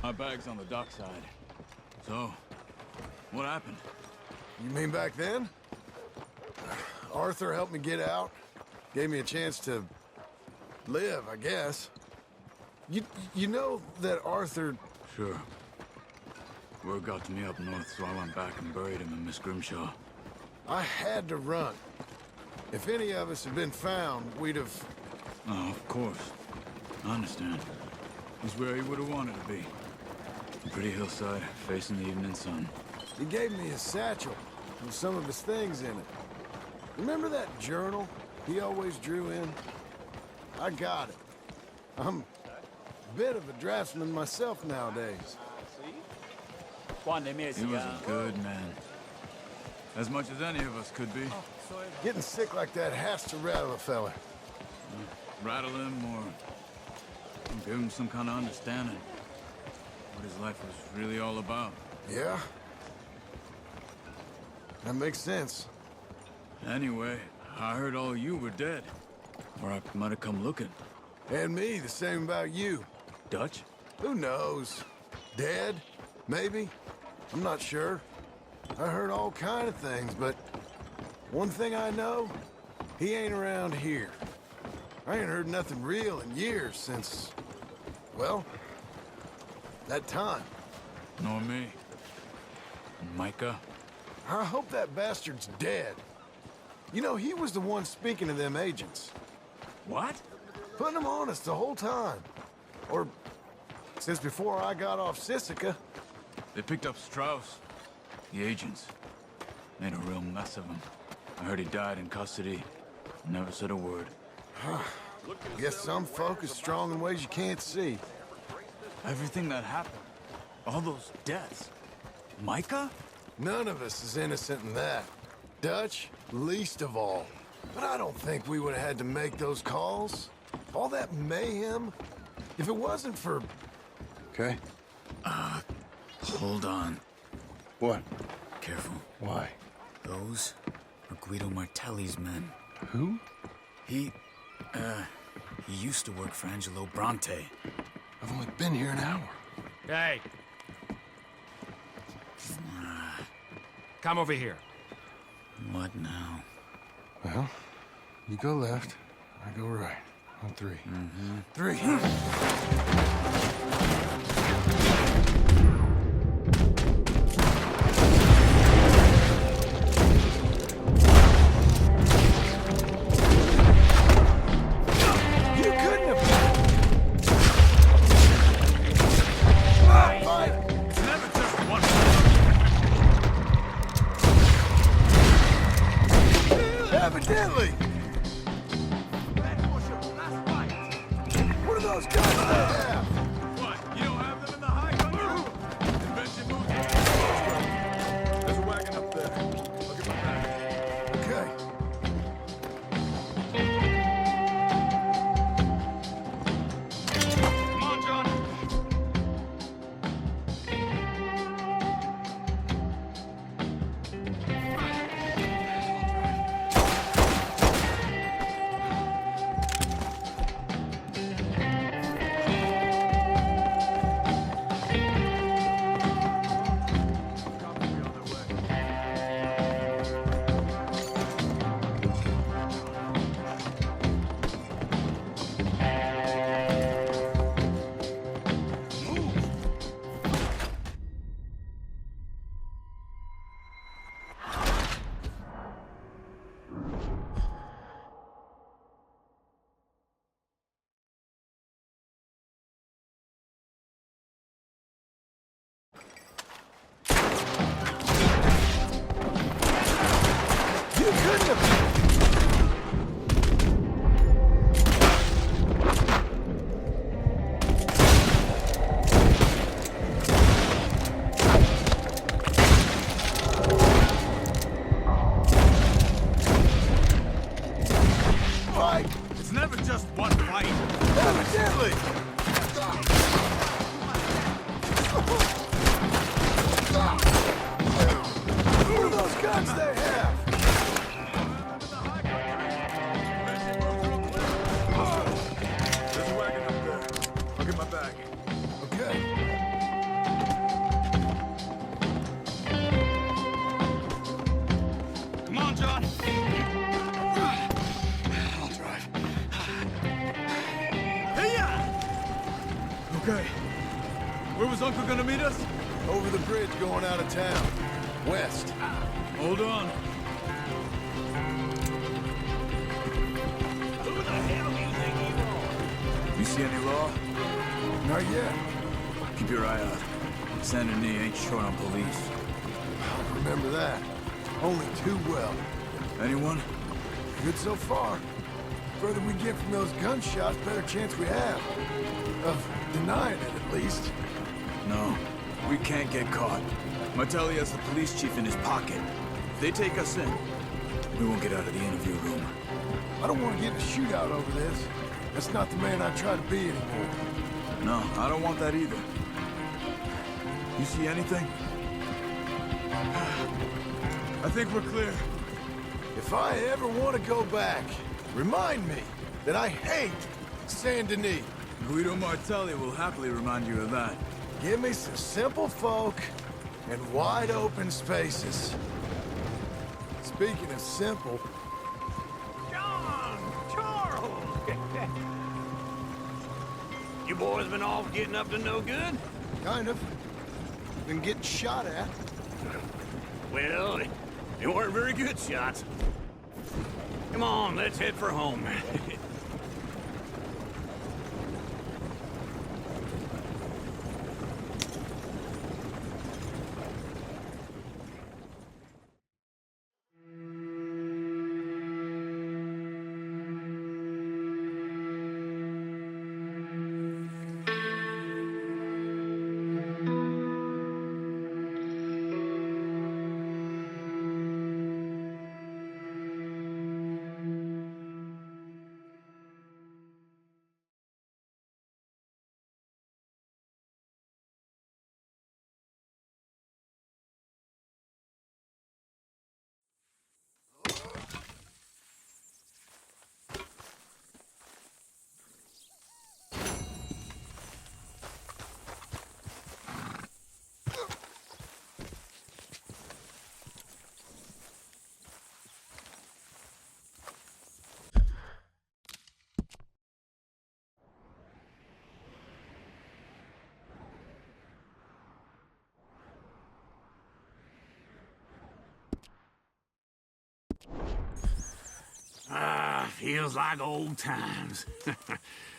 My bag's on the dockside. So, what happened? You mean back then? Arthur helped me get out. Gave me a chance to live, I guess. You know that Arthur... Sure. Word got to me up north, so I went back and buried him in Miss Grimshaw. I had to run. If any of us had been found, we'd have... Oh, of course. I understand. He's where he would have wanted to be. A pretty hillside, facing the evening sun. He gave me his satchel with some of his things in it. Remember that journal he always drew in? I got it. I'm a bit of a draftsman myself nowadays. He was a good man. As much as any of us could be. Getting sick like that has to rattle a fella. Rattle him or give him some kind of understanding. What his life was really all about. Yeah? That makes sense. Anyway, I heard all you were dead. Or I might have come looking. And me, the same about you. Dutch? Who knows? Dead? Maybe? I'm not sure. I heard all kind of things, but one thing I know, he ain't around here. I ain't heard nothing real in years since, well, that time. Nor me. And Micah? I hope that bastard's dead. You know, he was the one speaking to them agents. What? Putting them on us the whole time. Or, since before I got off Sisika. They picked up Strauss. The agents. Made a real mess of him. I heard he died in custody. Never said a word. Guess some folk is strong in ways you can't see. Everything that happened. All those deaths. Micah? None of us is innocent in that. Dutch, least of all. But I don't think we would have had to make those calls. All that mayhem. If it wasn't for... Okay. Hold on. What? Careful. Why? Those are Guido Martelli's men. Who? He used to work for Angelo Bronte. I've only been here an hour. Hey! Come over here. What now? Well, you go left, I go right. On three. Three. Evidently! What are those guys they have? What? You don't have them in the high country? Convention moves. There's a wagon up there. I'll get my back. Okay. Come on, John. You couldn't have... Fight! It's never just one fight. Evidently! What are those guns they have? was Uncle gonna meet us? Over the bridge going out of town. West. Hold on. Who the hell do you think you are? You see any law? Not yet. Keep your eye out. Saint Denis ain't short on police. I remember that. Only too well. Anyone? Good so far. Further we get from those gunshots, better chance we have. Of denying it, at least. No. We can't get caught. Martelli has the police chief in his pocket. If they take us in, we won't get out of the interview room. I don't want to get in a shootout over this. That's not the man I try to be anymore. No, I don't want that either. You see anything? I think we're clear. If I ever want to go back, remind me that I hate Saint Denis. Guido Martelli will happily remind you of that. Give me some simple folk and wide open spaces. Speaking of simple, John! Charles! You boys been off getting up to no good? kind of. Been getting shot at. Well, they weren't very good shots. Come on, let's head for home. Feels like old times.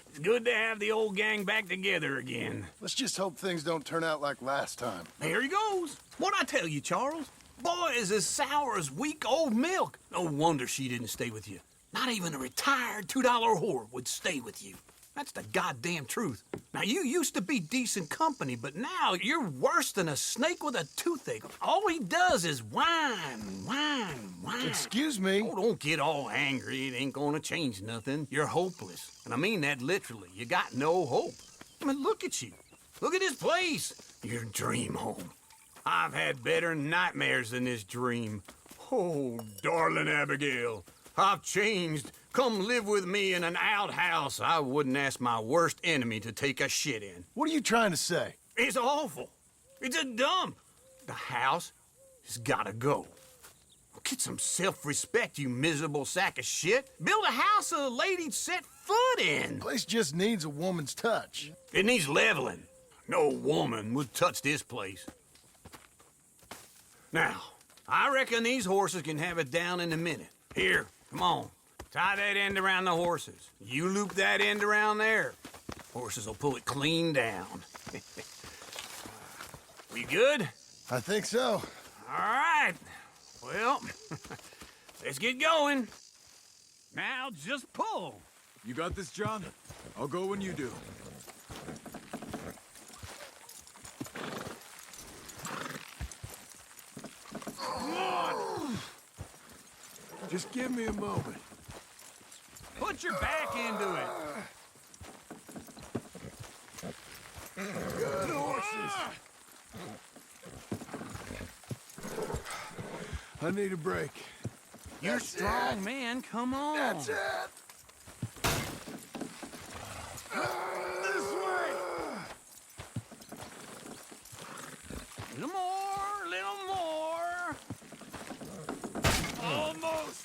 It's good to have the old gang back together again. Let's just hope things don't turn out like last time. Here he goes. What'd I tell you, Charles? Boy is as sour as week-old milk. No wonder she didn't stay with you. Not even a retired $2 whore would stay with you. That's the goddamn truth. Now, you used to be decent company, but now you're worse than a snake with a toothache. All he does is whine, whine, whine. Excuse me? Oh, don't get all angry. It ain't gonna change nothing. You're hopeless. And I mean that literally. You got no hope. I mean, look at you. Look at this place. Your dream home. I've had better nightmares than this dream. Oh, darling Abigail, I've changed. Come live with me in an outhouse I wouldn't ask my worst enemy to take a shit in. What are you trying to say? It's awful. It's a dump. The house has gotta go. Get some self-respect, you miserable sack of shit. Build a house a lady'd set foot in. Place just needs a woman's touch. It needs leveling. No woman would touch this place. Now, I reckon these horses can have it down in a minute. Here, come on. Tie that end around the horses. You loop that end around there. Horses will pull it clean down. We good? I think so. All right. Well, let's get going. Now just pull. You got this, John? I'll go when you do. Just give me a moment. Put your back into it. Good horses. I need a break. You're strong, man. Come on. That's it. This way. Little more, little more. Almost.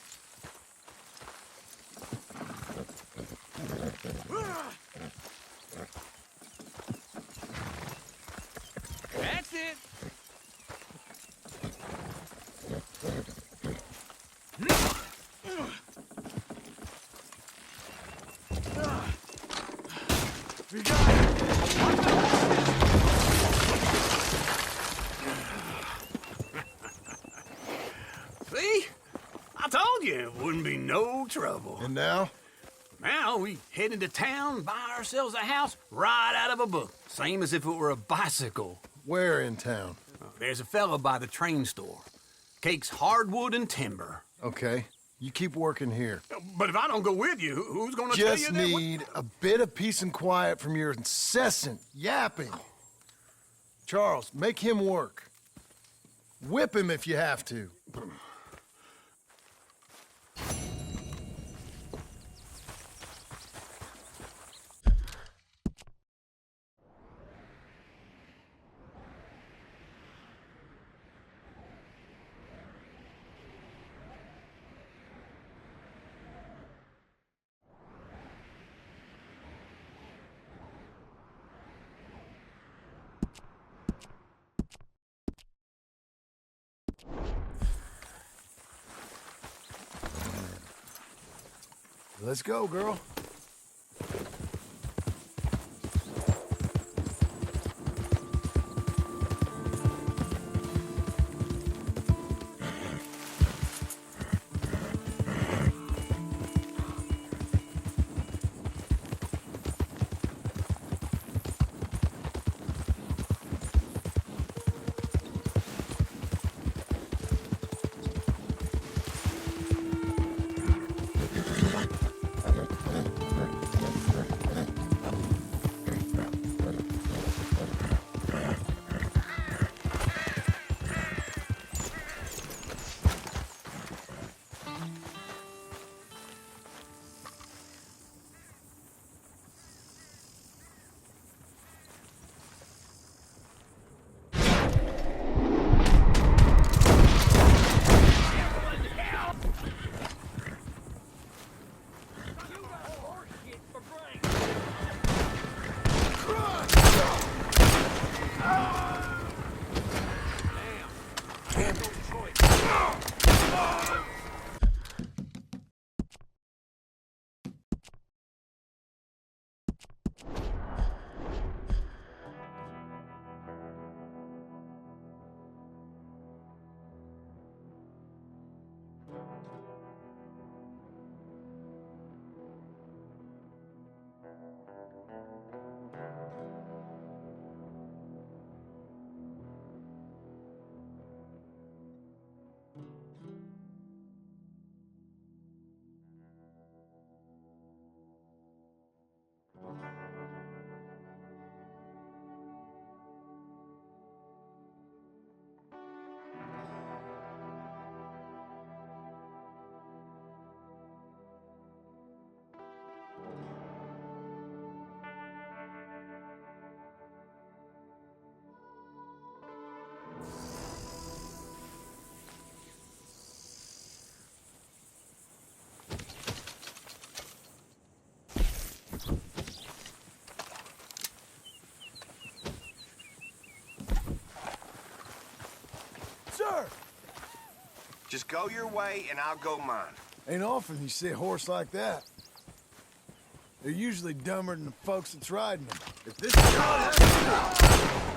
You got it! See? I told you it wouldn't be no trouble. And now? Now we head into town, buy ourselves a house right out of a book. Same as if it were a bicycle. Where in town? There's a fella by the train store. Cakes hardwood and timber. Okay, you keep working here. But if I don't go with you, who's gonna tell you Just that? need a bit of peace and quiet from your incessant yapping. Charles, make him work. Whip him if you have to. Let's go, girl. Sir! Just go your way and I'll go mine. Ain't often you see a horse like that. They're usually dumber than the folks that's riding them. If this is